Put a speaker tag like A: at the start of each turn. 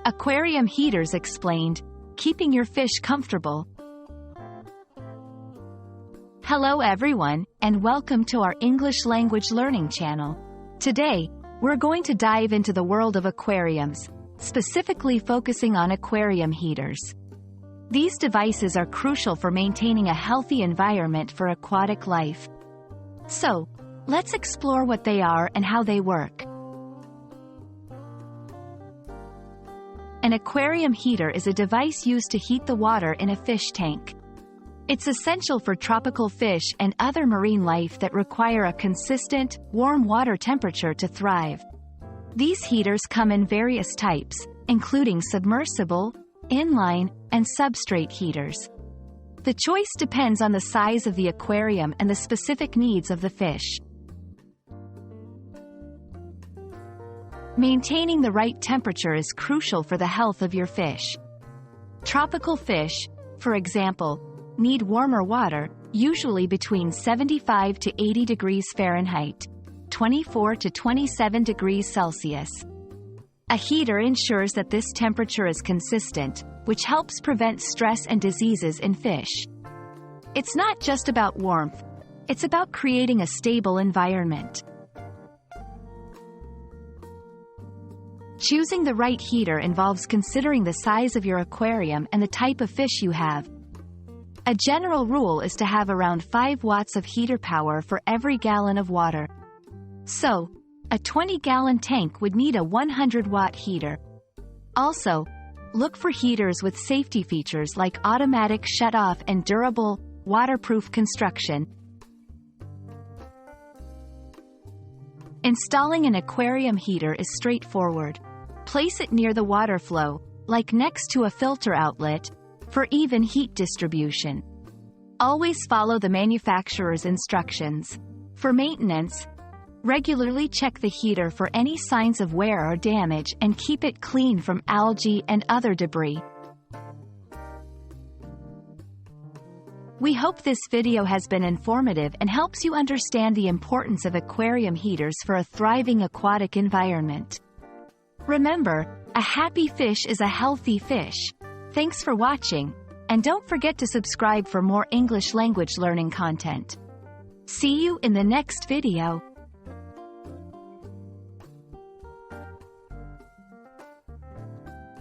A: Aquarium heaters explained, keeping your fish comfortable. Hello everyone, and welcome to our English language learning channel. Today, we're going to dive into the world of aquariums, specifically focusing on aquarium heaters. These devices are crucial for maintaining a healthy environment for aquatic life. So, let's explore what they are and how they work. An aquarium heater is a device used to heat the water in a fish tank. It's essential for tropical fish and other marine life that require a consistent, warm water temperature to thrive. These heaters come in various types, including submersible, inline, and substrate heaters. The choice depends on the size of the aquarium and the specific needs of the fish. Maintaining the right temperature is crucial for the health of your fish. Tropical fish, for example, need warmer water, usually between 75 to 80 degrees Fahrenheit, 24 to 27 degrees Celsius. A heater ensures that this temperature is consistent, which helps prevent stress and diseases in fish. It's not just about warmth, it's about creating a stable environment. Choosing the right heater involves considering the size of your aquarium and the type of fish you have. A general rule is to have around 5 watts of heater power for every gallon of water. So, a 20-gallon tank would need a 100-watt heater. Also, look for heaters with safety features like automatic shut-off and durable, waterproof construction. Installing an aquarium heater is straightforward. Place it near the water flow, like next to a filter outlet, for even heat distribution. Always follow the manufacturer's instructions. For maintenance, regularly check the heater for any signs of wear or damage and keep it clean from algae and other debris. We hope this video has been informative and helps you understand the importance of aquarium heaters for a thriving aquatic environment. Remember, a happy fish is a healthy fish. Thanks for watching, and don't forget to subscribe for more English language learning content. See you in the next video.